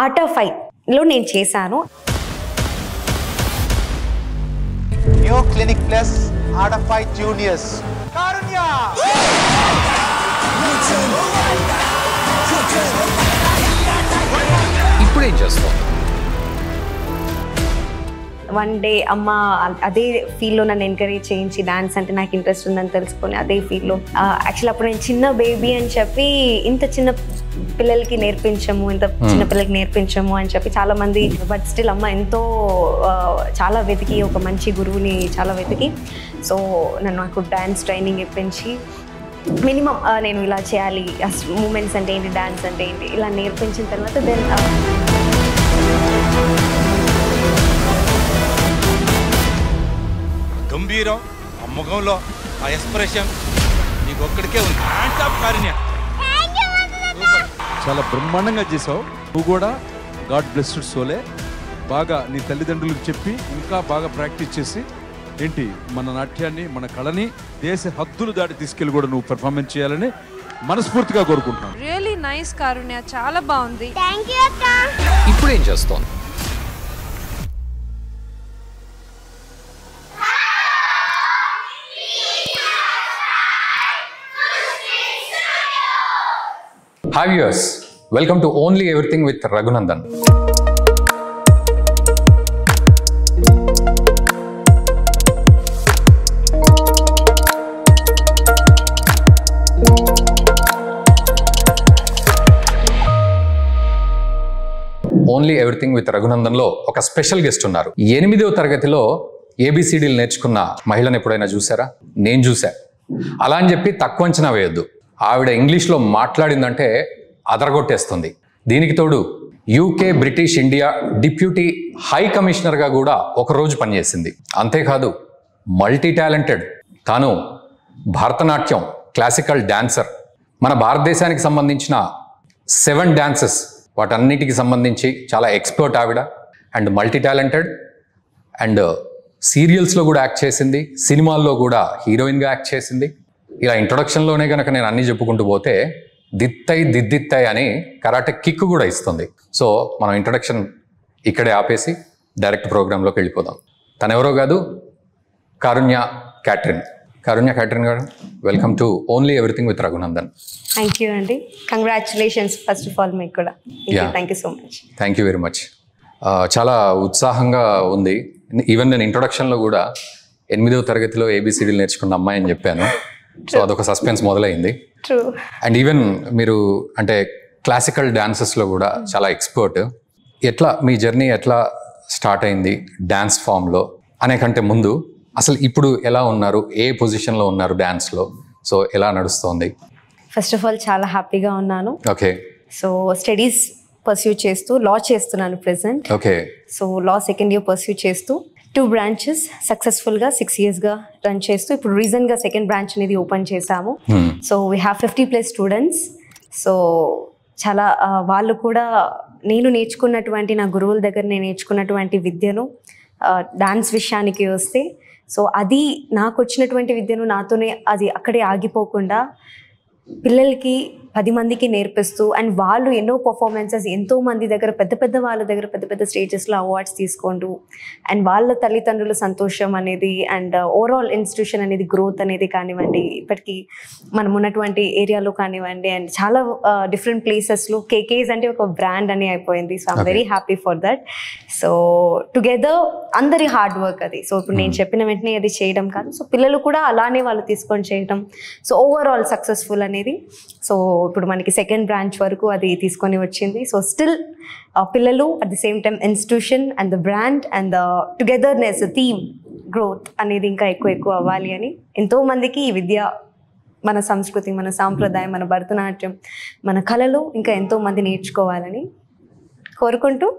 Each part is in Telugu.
ఆర్ట్ ఆఫ్ ఫైట్లో నేను చేశాను. New clinic plus art of fight juniors Karunya. ఇప్పుడు ఏం చేస్తాం? వన్ డే అమ్మ అదే ఫీల్డ్లో నన్ను ఎంకరేజ్ చేయించి డాన్స్ అంటే నాకు ఇంట్రెస్ట్ ఉందని తెలుసుకొని అదే ఫీల్డ్లో యాక్చువల్ అప్పుడు నేను చిన్న బేబీ అని చెప్పి ఇంత చిన్న పిల్లలకి నేర్పించము అని చెప్పి చాలా మంది, బట్ స్టిల్ అమ్మ ఎంతో చాలా వెతికి ఒక మంచి గురువుని చాలా వెతికి సో నాకు డాన్స్ ట్రైనింగ్ ఇప్పించి మినిమం నేను ఇలా చేయాలి, మూమెంట్స్ అంటే ఏంటి, డాన్స్ అంటే ఏంటి ఇలా నేర్పించిన తర్వాత దెన్ గంభీరం ఆ ముఖంలో ఆ ఎక్స్ప్రెషన్ నీకు ఒక్కడికే ఉంది. చాలా బ్రహ్మాండంగా చేసావు. నువ్వు కూడా గాడ్ బ్లెస్డ్ సోలే. బాగా నీ తల్లిదండ్రులకు చెప్పి ఇంకా బాగా ప్రాక్టీస్ చేసి ఏంటి మన నాట్యాన్ని మన కళని దేశ హద్దులు దాటి తీసుకెళ్ళి కూడా నువ్వు పెర్ఫార్మెన్స్ చేయాలని మనస్ఫూర్తిగా కోరుకుంటున్నాను. రియల్లీ నైస్ కారుణ్య, చాలా బాగుంది. థాంక్యూ అక్క. ఇప్పుడు ఏం చేస్తాం? Hi viewers, welcome to Only Everything with Raghunandan. Only everything with Raghunandan లో ఒక స్పెషల్ గెస్ట్ ఉన్నారు. 8వ తరగతిలో ఏబిసిడీలు నేర్చుకున్న మహిళను ఎప్పుడైనా చూసారా? నేను చూసా. అలా అని చెప్పి తక్కువ అంచనా వేయొద్దు. ఆవిడ ఇంగ్లీష్లో మాట్లాడిందంటే అదరగొట్టేస్తుంది. దీనికి తోడు UK, British India deputy high కమిషనర్గా కూడా ఒకరోజు పనిచేసింది. అంతేకాదు మల్టీ టాలెంటెడ్. తాను భరతనాట్యం క్లాసికల్ డాన్సర్. మన భారతదేశానికి సంబంధించిన 7 డాన్సెస్ వాటన్నిటికి సంబంధించి చాలా ఎక్స్పర్ట్ ఆవిడ. And multi talented. అండ్ సీరియల్స్లో కూడా యాక్ట్ చేసింది, సినిమాల్లో కూడా హీరోయిన్గా యాక్ట్ చేసింది. ఇలా ఇంట్రొడక్షన్లోనే కనుక నేను అన్నీ చెప్పుకుంటూ పోతే దిద్దిత్తాయి అని కరాటే కిక్ కూడా ఇస్తుంది. సో మనం ఇంట్రొడక్షన్ ఇక్కడే ఆపేసి డైరెక్ట్ ప్రోగ్రాంలోకి వెళ్ళిపోదాం. తనెవరో కాదు, కారుణ్య క్యాట్రిన్. కారుణ్య క్యాట్రిన్ గారు, welcome to only everything with Raghunandan. Thank you అండి. కంగ్రాచులేషన్స్ ఫస్ట్ ఆఫ్ ఆల్ మీకు కూడా. Thank you so much. Thank you very much. చాలా ఉత్సాహంగా ఉంది. ఈవెన్ నేను ఇంట్రొడక్షన్లో కూడా 8వ తరగతిలో ఏబిసిడీలు నేర్చుకున్న అమ్మాయి అని చెప్పాను. సో అదొక సస్పెన్స్ మొదలైంది. అండ్ ఈవెన్ మీరు అంటే క్లాసికల్ డాన్సెస్లో కూడా చాలా ఎక్స్పర్ట్. ఎట్లా మీ జర్నీ ఎట్లా స్టార్ట్ అయింది డాన్స్ ఫామ్లో అనే కంటే ముందు అసలు ఇప్పుడు ఎలా ఉన్నారు, ఏ పొజిషన్లో ఉన్నారు డాన్స్లో, సో ఎలా నడుస్తోంది? ఫస్ట్ ఆఫ్ ఆల్ చాలా హ్యాపీగా ఉన్నాను. ఓకే. సో స్టడీస్ పర్స్యూ చేస్తూ లా చేస్తున్నాను ప్రెసెంట్. ఓకే. సో లా సెకండ్ ఇయర్ పర్స్యూ చేస్తూ 2 బ్రాంచెస్ సక్సెస్ఫుల్గా 6 yearsగా రన్ చేస్తూ ఇప్పుడు రీసెంట్గా 2nd బ్రాంచ్ అనేది ఓపెన్ చేశాము. So we have 50+ students. So చాలా వాళ్ళు కూడా నేను నేర్చుకున్నటువంటి నా గురువుల దగ్గర నేను నేర్చుకున్నటువంటి విద్యను డాన్స్ విషయానికి వస్తే సో అది నాకు వచ్చినటువంటి విద్యను నాతోనే అది అక్కడే ఆగిపోకుండా పిల్లలకి 10 మందికి నేర్పిస్తూ అండ్ వాళ్ళు ఎన్నో పర్ఫార్మెన్సెస్ ఎంతో మంది దగ్గర పెద్ద వాళ్ళ దగ్గర పెద్ద స్టేజెస్లో అవార్డ్స్ తీసుకుంటూ అండ్ వాళ్ళ తల్లిదండ్రుల సంతోషం అనేది అండ్ ఓవరాల్ ఇన్స్టిట్యూషన్ అనేది గ్రోత్ అనేది కానివ్వండి, ఇప్పటికీ మనం ఉన్నటువంటి ఏరియాలో కానివ్వండి అండ్ చాలా డిఫరెంట్ ప్లేసెస్లో కేకేస్ అంటే ఒక బ్రాండ్ అని అయిపోయింది. So I'm very happy for that. So together అందరి హార్డ్ వర్క్ అది. సో ఇప్పుడు నేను చెప్పిన వెంటనే అది చేయడం కాదు, సో పిల్లలు కూడా అలానే వాళ్ళు తీసుకొని చేయడం. సో ఓవరాల్ సక్సెస్ఫుల్ అనేది. సో ఇప్పుడు మనకి 2nd బ్రాంచ్ వరకు అది తీసుకొని వచ్చింది. సో స్టిల్ పిల్లలు at the same time institution and the brand and the togetherness theme growth అనేది ఇంకా ఎక్కువ అవ్వాలి అని ఎంతోమందికి ఈ విద్య, మన సంస్కృతి, మన సాంప్రదాయం, మన భరతనాట్యం, మన కళలు ఇంకా ఎంతోమంది నేర్చుకోవాలని కోరుకుంటూ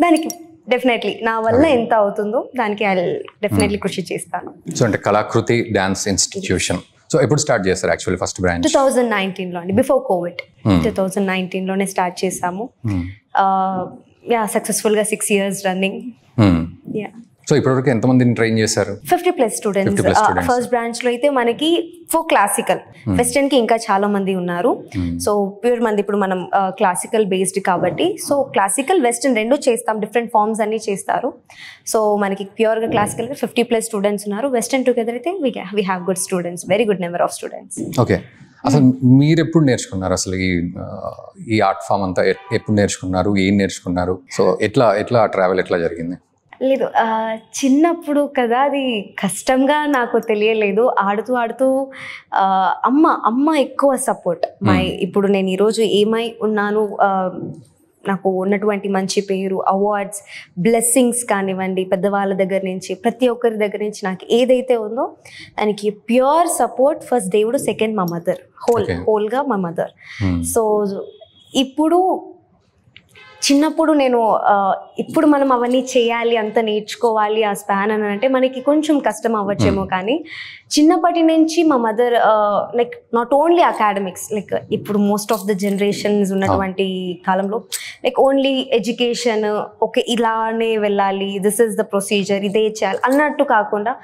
దానికి డెఫినెట్లీ నా వల్ల ఎంత అవుతుందో దానికి ఐ డెఫినెట్లీ కృషి చేస్తాను. సో అంటే కళాకృతి డాన్స్ ఇన్స్టిట్యూషన్. సో ఎప్పుడు స్టార్ట్ చేస్తారు యాక్చువల్లీ ఫస్ట్ బ్రాంచ్? 2019లో అండి, బిఫోర్ కోవిడ్. 2019లోనే స్టార్ట్ చేసాము. సక్సెస్ఫుల్గా 6 years రన్నింగ్. సో ఇప్పటివరకు ఎంతమందిని ట్రైన్ చేశారు? 50+ స్టూడెంట్స్. ఫస్ట్ బ్రాంచ్ లో అయితే మనకి ఫర్ క్లాసికల్, వెస్టర్న్ కి ఇంకా చాలా మంది ఉన్నారు. సో ప్యూర్ మంది ఇప్పుడు మనం క్లాసికల్ బేస్డ్ కాబట్టి, సో క్లాసికల్ వెస్టర్న్ రెండు చేస్తాం, డిఫరెంట్ ఫార్మ్స్ అన్ని చేస్తారు. సో మనకి ప్యూర్ గా క్లాసికల్ 50+ స్టూడెంట్స్ ఉన్నారు. వెస్టర్న్ టుగెదర్ అయితే we have good students, very good number of students. Okay, అసలు మీరు ఎప్పుడు నేర్చుకున్నారు? అసలు ఈ ఆర్ట్ ఫామ్ అంతా ఎప్పుడు నేర్చుకున్నారు? ఏం నేర్చుకున్నారు? సో ఎట్లా ట్రావెల్ ఎట్లా జరిగింది? లేదు, చిన్నప్పుడు కదా అది కష్టంగా నాకు తెలియలేదు. ఆడుతూ అమ్మ ఎక్కువ సపోర్ట్. ఇప్పుడు నేను ఈరోజు ఏమై ఉన్నాను, నాకు ఉన్నటువంటి మంచి పేరు, అవార్డ్స్, బ్లెస్సింగ్స్ కానివ్వండి, పెద్దవాళ్ళ దగ్గర నుంచి, ప్రతి ఒక్కరి దగ్గర నుంచి నాకు ఏదైతే ఉందో దానికి ప్యూర్ సపోర్ట్ ఫస్ట్ దేవుడు, సెకండ్ మా మదర్, హోల్గా మా మదర్. సో ఇప్పుడు చిన్నప్పుడు నేను ఇప్పుడు మనం అవన్నీ చేయాలి, అంత నేర్చుకోవాలి ఆ స్పాన్ అని అంటే మనకి కొంచెం కష్టం అవ్వచ్చేమో, కానీ చిన్నప్పటి నుంచి మా mother like not only academics, like ఇప్పుడు మోస్ట్ ఆఫ్ ద జనరేషన్స్ ఉన్నటువంటి కాలంలో లైక్ ఓన్లీ ఎడ్యుకేషన్, ఓకే ఇలానే వెళ్ళాలి, దిస్ ఇస్ ద ప్రొసీజర్, ఇదే చేయాలి అన్నట్టు కాకుండా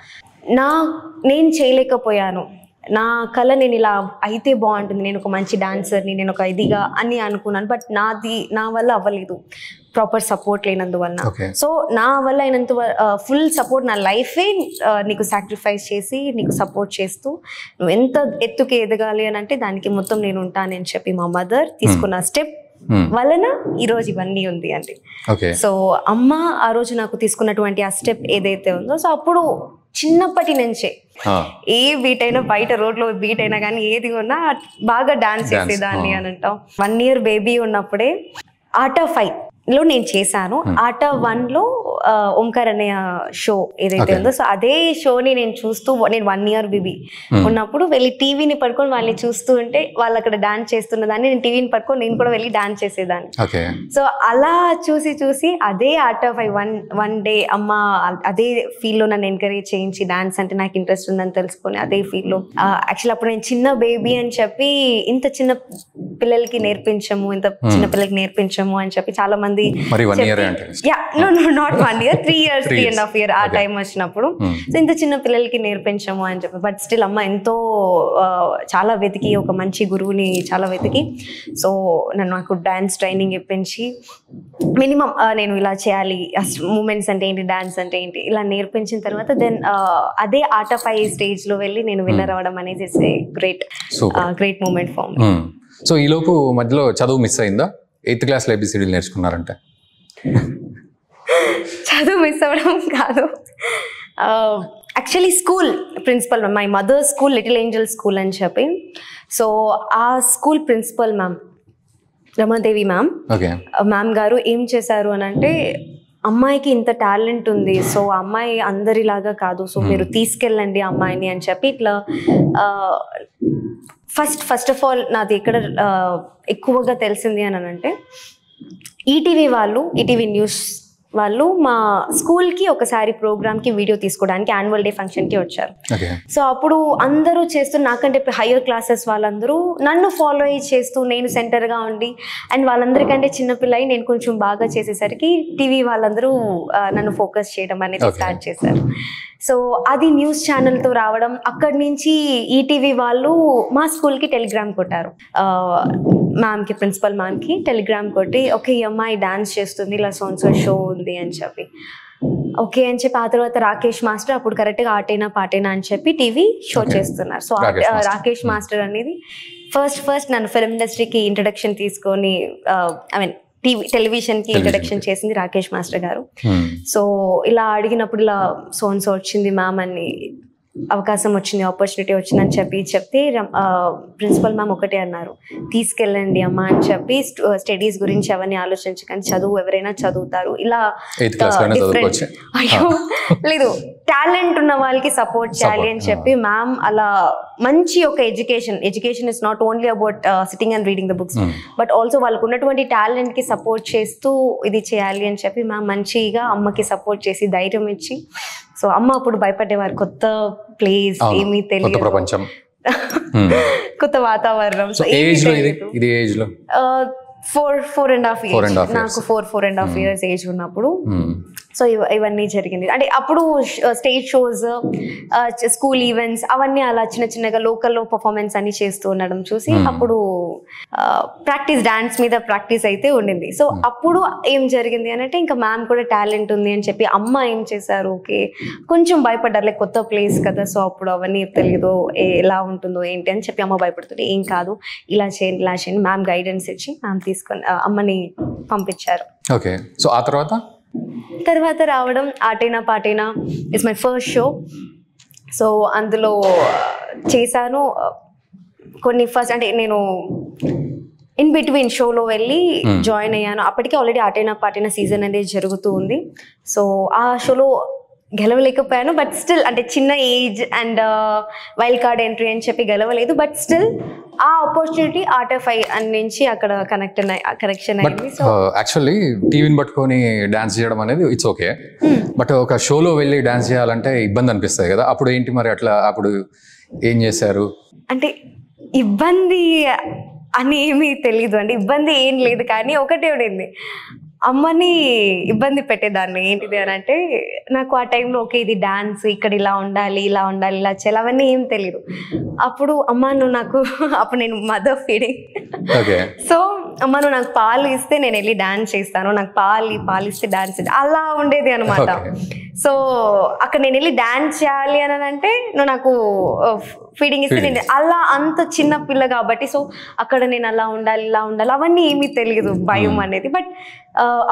నేను చేయలేకపోయాను, నా కళ నేను ఇలా అయితే బాగుంటుంది, నేను ఒక మంచి డాన్సర్ని, నేను ఒక ఇదిగా అని అనుకున్నాను. బట్ నా వల్ల అవ్వలేదు, ప్రాపర్ సపోర్ట్ లేనందువలన. సో నా వల్ల అయినంత ఫుల్ సపోర్ట్, నా లైఫే నీకు సాక్రిఫైస్ చేసి నీకు సపోర్ట్ చేస్తూ నువ్వు ఎంత ఎత్తుకి ఎదగాలి అని అంటే దానికి మొత్తం నేను ఉంటానని చెప్పి మా మదర్ తీసుకున్న స్టెప్ వలన ఈరోజు ఇవన్నీ ఉంది అండి. సో అమ్మ ఆ రోజు నాకు తీసుకున్నటువంటి ఆ స్టెప్ ఏదైతే ఉందో, సో అప్పుడు చిన్నప్పటి నుంచే ఏ బీట్ అయినా, బయట రోడ్లో బీట్ అయినా కానీ ఏది ఉన్నా బాగా డాన్స్ చేసేదాన్ని అని అంటాం. 1 year బేబీ ఉన్నప్పుడే ఆర్ట్ ఆఫ్ 5 లో నేను చేశాను. ఆర్ట్ ఆఫ్ 1 లో ఓంకార్ అనే షో ఏదైతే ఉందో, సో అదే షోని నేను చూస్తూ, నేను 1 year బేబీ ఉన్నప్పుడు వెళ్ళి టీవీని పట్టుకొని వాళ్ళని చూస్తూ ఉంటే వాళ్ళు అక్కడ డాన్స్ చేస్తున్నదాన్ని, నేను టీవీని పట్టుకొని నేను కూడా వెళ్ళి డాన్స్ చేసేదాన్ని. సో అలా చూసి అదే ఆర్ట్ ఆఫ్ 5 వన్ డే అమ్మ అదే ఫీల్డ్ లో నన్ను ఎంకరేజ్ చేయించి, డాన్స్ అంటే నాకు ఇంట్రెస్ట్ ఉందని తెలుసుకొని అదే ఫీల్డ్ లో యాక్చువల్లీ అప్పుడు నేను చిన్న బేబీ అని చెప్పి ఇంత చిన్న పిల్లలకి నేర్పించము అని చెప్పి చాలా మంది నాట్ 1 year 3 years 3.5 years ఆ టైం వచ్చినప్పుడు, సో ఇంత చిన్న పిల్లలకి నేర్పించము అని చెప్పి. బట్ స్టిల్ అమ్మ ఎంతో చాలా వెతికి, ఒక మంచి గురువుని చాలా వెతికి, సో నాకు డాన్స్ ట్రైనింగ్ ఇప్పించి మినిమం నేను ఇలా చేయాలి, మూమెంట్స్ అంటే ఏంటి, డాన్స్ అంటే ఏంటి, ఇలా నేర్పించిన తర్వాత దెన్ అదే ఆర్ట్ ఆఫ్ 5 స్టేజ్ లో వెళ్ళి నేను విన్నర్ అవ్వడం అనేది it's great moment for me. So ఈ లోపు మధ్యలో చదువు మిస్ అయిందా? 8th క్లాస్లో ABCDలు నేర్చుకున్నారంటే? చదువు మిస్ అవ్వడం కాదు, actually school principal, my mother school little angel school అని చెప్పి, సో ఆ school principal ma'am Ramadevi ma'am గారు ఏం చేశారు అని అంటే, అమ్మాయికి ఇంత టాలెంట్ ఉంది, సో అమ్మాయి అందరిలాగా కాదు, సో మీరు తీసుకెళ్ళండి అమ్మాయిని అని చెప్పి ఇట్లా ఫస్ట్ ఆఫ్ ఆల్ నాది ఎక్కడ ఎక్కువగా తెలిసింది అని అంటే, ఈటీవీ న్యూస్ వాళ్ళు మా స్కూల్కి ఒకసారి ప్రోగ్రామ్కి వీడియో తీసుకోవడానికి యాన్యువల్ డే ఫంక్షన్కి వచ్చారు. సో అప్పుడు అందరూ చేస్తూ, నాకంటే హయ్యర్ క్లాసెస్ వాళ్ళందరూ నన్ను ఫాలో అయ్యి చేస్తూ, నేను సెంటర్గా ఉండి, అండ్ వాళ్ళందరికంటే చిన్నపిల్లయి నేను కొంచెం బాగా చేసేసరికి టీవీ వాళ్ళందరూ నన్ను ఫోకస్ చేయడం అనేది స్టార్ట్ చేశారు. సో అది న్యూస్ ఛానల్తో రావడం, అక్కడి నుంచి ఈటీవీ వాళ్ళు మా స్కూల్కి టెలిగ్రామ్ కొట్టారు, మ్యామ్కి, ప్రిన్సిపల్ మ్యామ్కి టెలిగ్రామ్ కొట్టి, ఓకే ఈ అమ్మాయి డాన్స్ చేస్తుంది, ఇలా సోన్సో షో ఉంది అని చెప్పి, ఓకే అని చెప్పి ఆ తర్వాత రాకేష్ మాస్టర్ అప్పుడు కరెక్ట్గా ఆటేనా పాటేనా అని చెప్పి టీవీ షో చేస్తున్నారు. సో రాకేష్ మాస్టర్ అనేది ఫస్ట్ నన్ను ఫిల్మ్ ఇండస్ట్రీకి ఇంట్రడక్షన్ తీసుకొని, టెలివిజన్కి ఇంట్రడక్షన్ చేసింది రాకేష్ మాస్టర్ గారు. సో ఇలా అడిగినప్పుడు ఇలా సోన్సో వచ్చింది మ్యామ్ అని, అవకాశం వచ్చింది, ఆపర్చునిటీ వచ్చిందని చెప్తే ప్రిన్సిపల్ మ్యామ్ ఒకటే అన్నారు, తీసుకెళ్ళండి అమ్మ అని చెప్పి, స్టడీస్ గురించి అవన్నీ ఆలోచించకండి, చదువు ఎవరైనా చదువుతారు, ఇలా డిఫరెంట్ అయ్యో లేదు టాలెంట్ ఉన్న వాళ్ళకి సపోర్ట్ చేయాలి అని చెప్పి మ్యామ్ అలా మంచి ఒక education is not only about sitting and reading the books, but also వాళ్ళకు ఉన్నటువంటి టాలెంట్ కి సపోర్ట్ చేస్తూ ఇది చేయాలి అని చెప్పి మ్యామ్ మంచిగా అమ్మకి సపోర్ట్ చేసి ధైర్యం ఇచ్చి, సో అమ్మ అప్పుడు భయపడేవారు, కొత్త ప్లేస్ ఏమీ తెలియదు, ప్రపంచం, కొత్త వాతావరణం. Four and a half years నాకు 4.5 years ఏజ్ ఉన్నప్పుడు సో ఇవన్నీ జరిగింది. అంటే అప్పుడు స్టేజ్ షోస్, స్కూల్ ఈవెంట్స్ అవన్నీ అలా చిన్న చిన్నగా లోకల్లో పర్ఫార్మెన్స్ అన్ని చేస్తూ ఉండడం చూసి అప్పుడు ప్రాక్టీస్, డాన్స్ మీద ప్రాక్టీస్ అయితే ఉండింది. సో అప్పుడు ఏం జరిగింది అని అంటే ఇంకా మ్యామ్ కూడా టాలెంట్ ఉంది అని చెప్పి అమ్మ ఏం చేశారు, ఓకే కొంచెం భయపడ్డారు, లైక్ కొత్త ప్లేస్ కదా, సో అప్పుడు అవన్నీ తెలియదు ఎలా ఉంటుందో ఏంటి అని చెప్పి అమ్మ భయపడుతుంది. ఏం కాదు, ఇలా చేయండి ఇలా చేయండి, మ్యామ్ గైడెన్స్ ఇచ్చి మ్యామ్ తీసుకొని అమ్మని పంపించారు. ఓకే. సో ఆ తర్వాత రావడం ఆటైనా పాటైనా it's my first show. So అందులో చేశాను కొన్ని. ఫస్ట్ అంటే నేను ఇన్ బిట్వీన్ షోలో వెళ్ళి జాయిన్ అయ్యాను. అప్పటికే ఆల్రెడీ ఆటైనా పాటైనా సీజన్ అనేది జరుగుతూ ఉంది. సో ఆ షోలో గెలవలేకపోయాను, బట్ స్టిల్ అంటే చిన్న age and wild card entry అని చెప్పి గెలవలేదు, బట్ స్టిల్ ఆ ఆపర్చునిటీ ఆర్ట్5 నుంచి అక్కడ కనెక్షన్ అయింది. సో యాక్చువల్లీ టీవీని పట్టుకొని డాన్స్ చేయడం అనేది ఇట్స్ ఓకే, బట్ ఒక షోలో వెళ్ళి డాన్స్ చేయాలంటే ఇబ్బంది అనిపిస్తుంది కదా, అప్పుడు ఏంటి మరి అట్లా అప్పుడు ఏం చేశారు? అంటే ఇబ్బంది అని ఏమీ తెలీదు అండి, ఇబ్బంది ఏం లేదు, కానీ ఒకటే ఉండింది, అమ్మని ఇబ్బంది పెట్టేదాన్ని. ఏంటిది అని అంటే నాకు ఆ టైంలో ఓకే ఇది డాన్స్, ఇక్కడ ఇలా ఉండాలి ఇలా ఉండాలి ఇలా చేయాలి అవన్నీ ఏం తెలీదు. అప్పుడు అమ్మ నువ్వు నాకు అప్పుడు నేను మదర్ ఫీడింగ్, సో అమ్మ నువ్వు నాకు పాలు ఇస్తే నేను వెళ్ళి డాన్స్ చేస్తాను, నాకు పాలు ఇస్తే డాన్స్ అలా ఉండేది అనమాట. సో అక్కడ నేను వెళ్ళి డాన్స్ చేయాలి అని అంటే నువ్వు నాకు ఫీడింగ్ ఇస్తే నేను అలా, అంత చిన్న పిల్ల కాబట్టి సో అక్కడ నేను అలా ఉండాలి ఇలా ఉండాలి అవన్నీ ఏమీ తెలియదు, భయం అనేది. బట్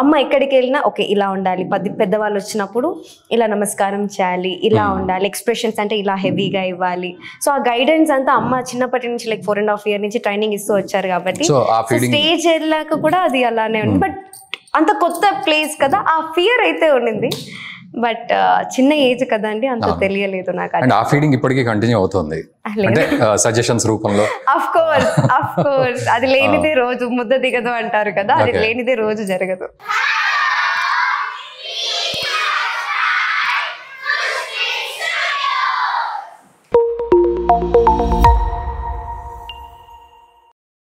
అమ్మ ఎక్కడికి వెళ్ళినా ఓకే ఇలా ఉండాలి, పెద్దవాళ్ళు వచ్చినప్పుడు ఇలా నమస్కారం చేయాలి, ఇలా ఉండాలి, ఎక్స్ప్రెషన్స్ అంటే ఇలా హెవీగా ఇవ్వాలి. సో ఆ గైడెన్స్ అంతా అమ్మ చిన్నప్పటి నుంచి లైక్ 4.5 years నుంచి ట్రైనింగ్ ఇస్తూ వచ్చారు కాబట్టి స్టేజ్ వెళ్ళాక కూడా అది అలానే ఉంది. బట్ అంత కొత్త ప్లేస్ కదా, ఆ ఫియర్ అయితే ఉండింది, బట్ చిన్న ఏజ్ కదా అండి, అంత తెలియలేదు నాకు. ఆ ఫీడింగ్ ఇప్పటికీ కంటిన్యూ అవుతుంది అంటే సజెషన్స్ రూపంలో. ఆఫ్ కోర్స్ అది లేనిదే రోజు ముద్ద దిగదు అంటారు కదా, అది లేనిదే రోజు జరగదు.